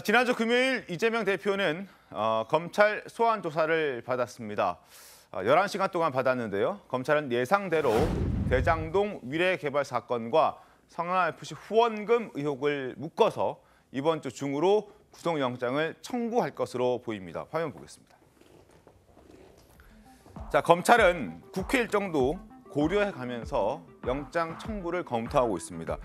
지난주 금요일 이재명 대표는 검찰 소환 조사를 받았습니다. 11시간 동안 받았는데요. 검찰은 예상대로 대장동 위례 개발 사건과 성남FC 후원금 의혹을 묶어서 이번 주 중으로 구속영장을 청구할 것으로 보입니다. 화면 보겠습니다. 자, 검찰은 국회 일정도 고려해 가면서 영장 청구를 검토하고 있습니다.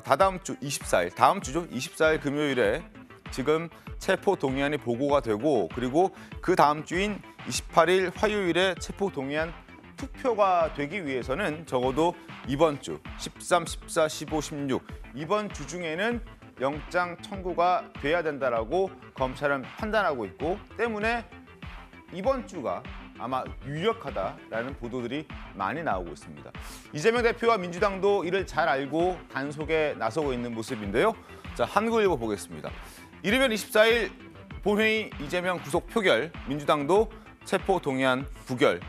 다다음 주 24일, 다음 주죠. 24일 금요일에 지금 체포 동의안이 보고가 되고 그리고 그 다음 주인 28일 화요일에 체포 동의안 투표가 되기 위해서는 적어도 이번 주 13, 14, 15, 16 이번 주 중에는 영장 청구가 돼야 된다라고 검찰은 판단하고 있고 때문에 이번 주가 아마 유력하다라는 보도들이 많이 나오고 있습니다. 이재명 대표와 민주당도 이를 잘 알고 단속에 나서고 있는 모습인데요. 자, 한국일보 보겠습니다. 이르면 24일 본회의 이재명 구속 표결, 민주당도 체포 동의안 부결.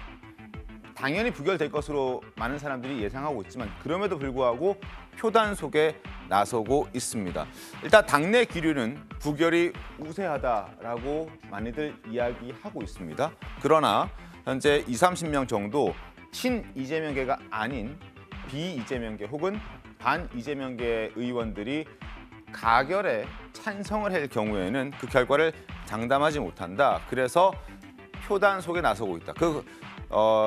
당연히 부결될 것으로 많은 사람들이 예상하고 있지만 그럼에도 불구하고 표단속에 나서고 있습니다. 일단 당내 기류는 부결이 우세하다라고 많이들 이야기하고 있습니다. 그러나 현재 20-30명 정도 친이재명계가 아닌 비이재명계 혹은 반이재명계 의원들이 가결에 찬성을 할 경우에는 그 결과를 장담하지 못한다. 그래서 표단속에 나서고 있다. 그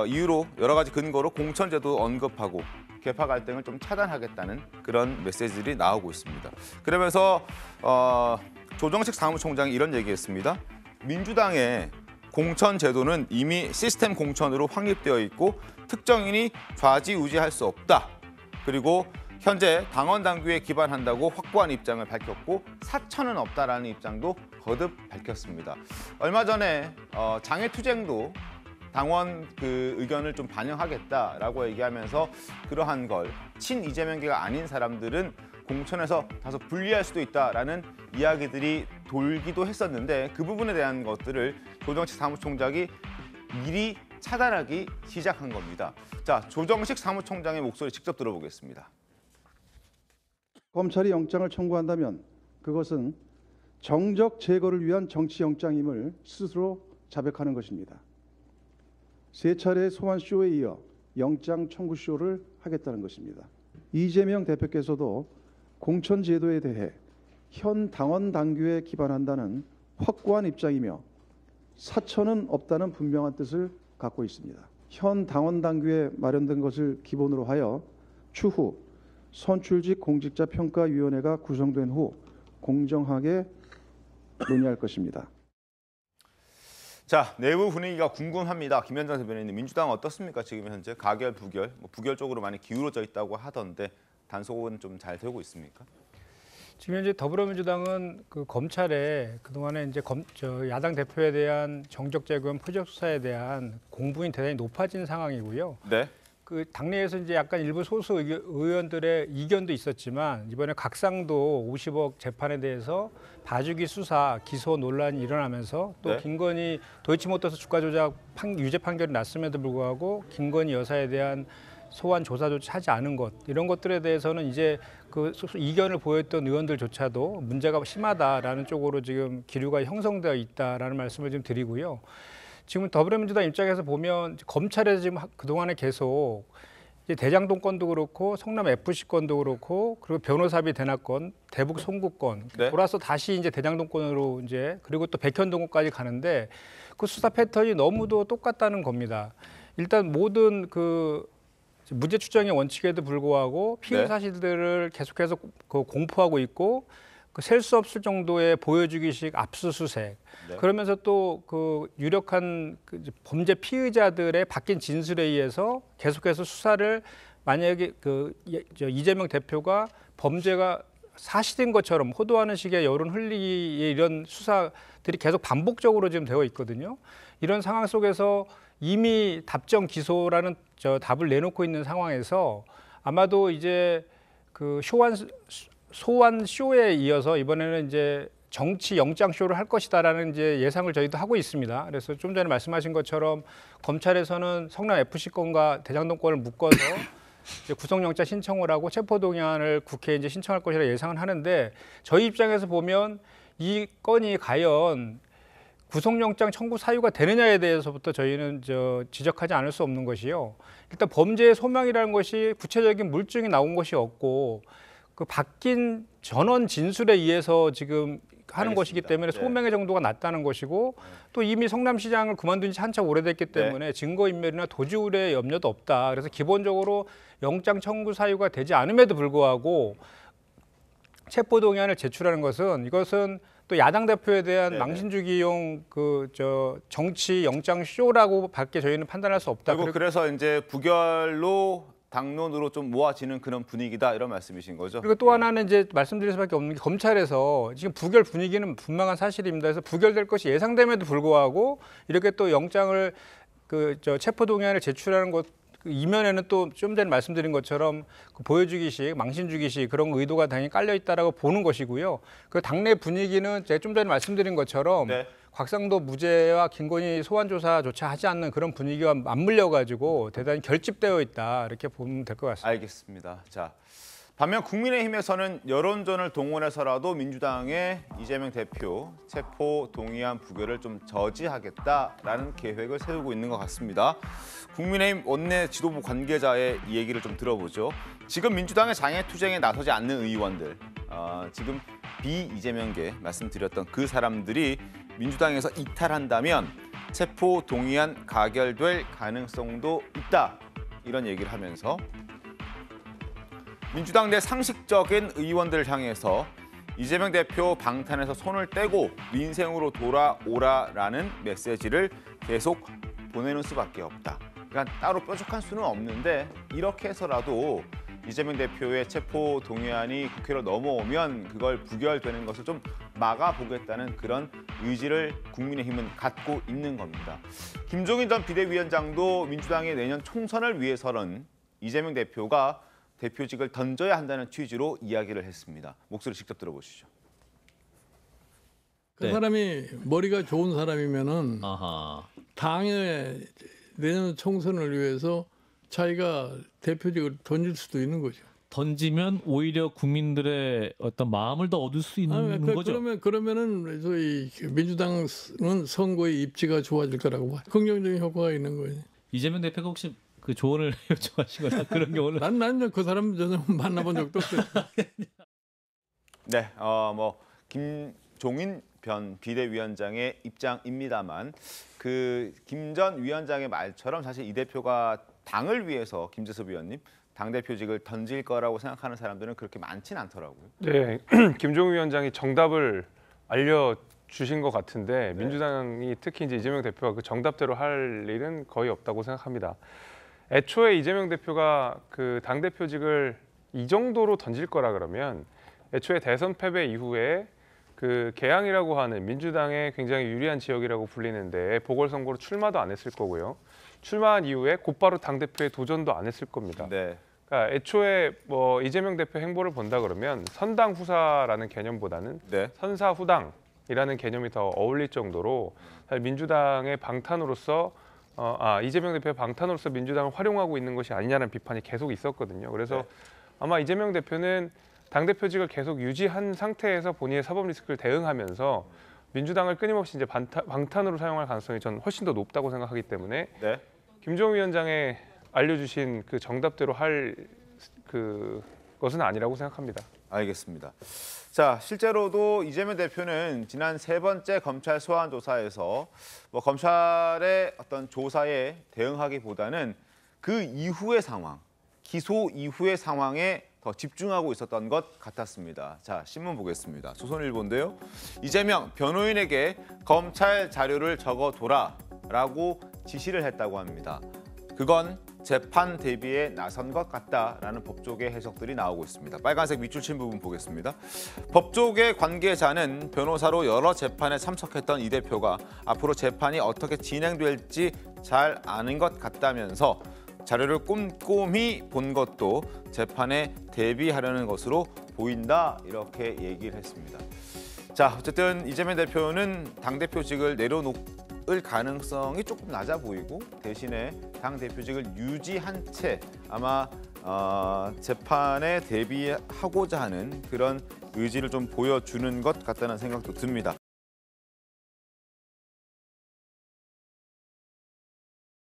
이유로 여러 가지 근거로 공천제도 언급하고 계파 갈등을 좀 차단하겠다는 그런 메시지들이 나오고 있습니다. 그러면서 조정식 사무총장이 이런 얘기했습니다. 민주당의 공천 제도는 이미 시스템 공천으로 확립되어 있고 특정인이 좌지우지할 수 없다. 그리고 현재 당원 당규에 기반한다고 확고한 입장을 밝혔고 사천은 없다라는 입장도 거듭 밝혔습니다. 얼마 전에 장외투쟁도 당원 그 의견을 좀 반영하겠다라고 얘기하면서 그러한 걸 친이재명계가 아닌 사람들은 공천에서 다소 불리할 수도 있다라는 이야기들이 돌기도 했었는데 그 부분에 대한 것들을 조정식 사무총장이 미리 차단하기 시작한 겁니다. 자, 조정식 사무총장의 목소리 직접 들어보겠습니다. 검찰이 영장을 청구한다면 그것은 정적 제거를 위한 정치영장임을 스스로 자백하는 것입니다. 세 차례 소환쇼에 이어 영장 청구쇼를 하겠다는 것입니다. 이재명 대표께서도 공천제도에 대해 현 당원 당규에 기반한다는 확고한 입장이며 사천은 없다는 분명한 뜻을 갖고 있습니다. 현 당원 당규에 마련된 것을 기본으로 하여 추후 선출직 공직자평가위원회가 구성된 후 공정하게 논의할 것입니다. 자, 내부 분위기가 궁금합니다. 김현정 대변인님, 민주당은 어떻습니까? 지금 현재 가결, 부결, 부결 쪽으로 많이 기울어져 있다고 하던데 단속은 좀 잘 되고 있습니까? 지금 현재 더불어민주당은 그 검찰에 그동안에 이제 야당 대표에 대한 정적 제거와 표적 수사에 대한 공분이 대단히 높아진 상황이고요. 네. 그 당내에서 이제 약간 일부 소수 의원들의 이견도 있었지만 이번에 각상도 50억 재판에 대해서 봐주기 수사 기소 논란이 일어나면서 또 네. 김건희 도이치모터스 주가 조작 유죄 판결이 났음에도 불구하고 김건희 여사에 대한 소환 조사조차 하지 않은 것 이런 것들에 대해서는 이제 그 이견을 보였던 의원들조차도 문제가 심하다라는 쪽으로 지금 기류가 형성되어 있다라는 말씀을 좀 드리고요. 지금 더불어민주당 입장에서 보면 검찰에서 지금 그동안에 계속 이제 대장동 건도 그렇고 성남 FC 건도 그렇고 그리고 변호사비 대납건, 대북 송구건 네. 돌아서 다시 이제 대장동 건으로 이제 그리고 또 백현동건까지 가는데 그 수사 패턴이 너무도 똑같다는 겁니다. 일단 모든 그 무죄 추정의 원칙에도 불구하고 피의 사실들을 계속해서 공포하고 있고 그 셀 수 없을 정도의 보여주기식 압수수색. 네. 그러면서 또 그 유력한 그 범죄 피의자들의 바뀐 진술에 의해서 계속해서 수사를 만약에 이재명 대표가 범죄가 사실인 것처럼 호도하는 식의 여론 흘리기에 이런 수사들이 계속 반복적으로 지금 되어 있거든요. 이런 상황 속에서 이미 답정 기소라는 답을 내놓고 있는 상황에서 아마도 이제 그 소환 쇼에 이어서 이번에는 이제 정치 영장 쇼를 할 것이다라는 이제 예상을 저희도 하고 있습니다. 그래서 좀 전에 말씀하신 것처럼 검찰에서는 성남 FC 건과 대장동 건을 묶어서 이제 구속영장 신청을 하고 체포동의안을 국회에 이제 신청할 것이라 예상을 하는데 저희 입장에서 보면 이 건이 과연 구속영장 청구 사유가 되느냐에 대해서부터 저희는 지적하지 않을 수 없는 것이요. 일단 범죄의 소명이라는 것이 구체적인 물증이 나온 것이 없고 그 바뀐 전원 진술에 의해서 지금 하는 알겠습니다. 것이기 때문에 소명의 정도가 낮다는 것이고 또 이미 성남시장을 그만둔 지 한참 오래됐기 때문에 증거인멸이나 도주의 염려도 없다. 그래서 기본적으로 영장 청구 사유가 되지 않음에도 불구하고 체포동의안을 제출하는 것은 이것은 또 야당 대표에 대한 네네. 망신주기용 정치 영장 쇼라고 밖에 저희는 판단할 수 없다. 그리고 그래서 이제 부결로 당론으로 좀 모아지는 그런 분위기다 이런 말씀이신 거죠? 그리고 또 하나는 이제 말씀드릴 수밖에 없는 게 검찰에서 지금 부결 분위기는 분명한 사실입니다. 그래서 부결될 것이 예상됨에도 불구하고 이렇게 또 영장을 체포동의안을 제출하는 것 이면에는 또 좀 전에 말씀드린 것처럼 보여주기식, 망신주기식 그런 의도가 당연히 깔려 있다라고 보는 것이고요. 그 당내 분위기는 제가 좀 전에 말씀드린 것처럼 네. 곽상도 무죄와 김건희 소환 조사조차 하지 않는 그런 분위기가 맞물려 가지고 대단히 결집되어 있다 이렇게 보면 될 것 같습니다. 알겠습니다. 자, 반면 국민의힘에서는 여론전을 동원해서라도 민주당의 이재명 대표 체포 동의안 부결을 좀 저지하겠다라는 계획을 세우고 있는 것 같습니다. 국민의힘 원내 지도부 관계자의 이 얘기를 좀 들어보죠. 지금 민주당의 장애 투쟁에 나서지 않는 의원들, 지금 비이재명계 말씀드렸던 그 사람들이 민주당에서 이탈한다면 체포 동의안 가결될 가능성도 있다. 이런 얘기를 하면서 민주당 내 상식적인 의원들을 향해서 이재명 대표 방탄에서 손을 떼고 민생으로 돌아오라라는 메시지를 계속 보내는 수밖에 없다. 그러니까 따로 뾰족한 수는 없는데 이렇게 해서라도 이재명 대표의 체포 동의안이 국회로 넘어오면 그걸 부결되는 것을 좀 막아보겠다는 그런 의지를 국민의힘은 갖고 있는 겁니다. 김종인 전 비대위원장도 민주당의 내년 총선을 위해서는 이재명 대표가 대표직을 던져야 한다는 취지로 이야기를 했습니다. 목소리 직접 들어보시죠. 그 사람이 머리가 좋은 사람이면은 아하. 당의 내년 총선을 위해서 자기가 대표직을 던질 수도 있는 거죠. 던지면 오히려 국민들의 어떤 마음을 더 얻을 수 있는 거죠. 그러면은 저희 민주당은 선거의 입지가 좋아질 거라고 봐. 긍정적인 효과가 있는 거예요. 이재명 대표가 혹시 그 조언을 요청하시거나 그런 경우는 난 그 사람 전혀 만나본 적도 없어요. 네, 김종인 전 비대위원장의 입장입니다만 그 김 전 위원장의 말처럼 사실 이 대표가 당을 위해서 김재섭 위원님 당대표직을 던질 거라고 생각하는 사람들은 그렇게 많지는 않더라고요. 네, 김종인 위원장이 정답을 알려주신 것 같은데 민주당이 특히 이제 이재명 대표가 그 정답대로 할 일은 거의 없다고 생각합니다. 애초에 이재명 대표가 그 당대표직을 이 정도로 던질 거라 그러면 애초에 대선 패배 이후에 그 개항이라고 하는 민주당의 굉장히 유리한 지역이라고 불리는데 보궐선거로 출마도 안 했을 거고요. 출마한 이후에 곧바로 당대표에 도전도 안 했을 겁니다. 네. 그러니까 애초에 이재명 대표 행보를 본다 그러면 선당 후사라는 개념보다는 네. 선사 후당이라는 개념이 더 어울릴 정도로 사실 민주당의 방탄으로서 이재명 대표의 방탄으로서 민주당을 활용하고 있는 것이 아니냐는 비판이 계속 있었거든요. 그래서 아마 이재명 대표는 당대표직을 계속 유지한 상태에서 본인의 사법 리스크를 대응하면서 민주당을 끊임없이 이제 방탄으로 사용할 가능성이 전 훨씬 더 높다고 생각하기 때문에 네. 김종인 위원장의 알려주신 그 정답대로 할 것은 아니라고 생각합니다. 알겠습니다. 자, 실제로도 이재명 대표는 지난 3번째 검찰 소환 조사에서 검찰의 어떤 조사에 대응하기보다는 그 이후의 상황, 기소 이후의 상황에 더 집중하고 있었던 것 같았습니다. 자, 신문 보겠습니다. 조선일보인데요. 이재명 변호인에게 검찰 자료를 적어둬라라고 지시를 했다고 합니다. 그건 재판 대비에 나선 것 같다라는 법조계 해석들이 나오고 있습니다. 빨간색 밑줄 친 부분 보겠습니다. 법조계 관계자는 변호사로 여러 재판에 참석했던 이 대표가 앞으로 재판이 어떻게 진행될지 잘 아는 것 같다면서 자료를 꼼꼼히 본 것도 재판에 대비하려는 것으로 보인다 이렇게 얘기를 했습니다. 자, 어쨌든 이재명 대표는 당대표직을 내려놓을 가능성이 조금 낮아 보이고 대신에 당대표직을 유지한 채 아마 재판에 대비하고자 하는 그런 의지를 좀 보여주는 것 같다는 생각도 듭니다.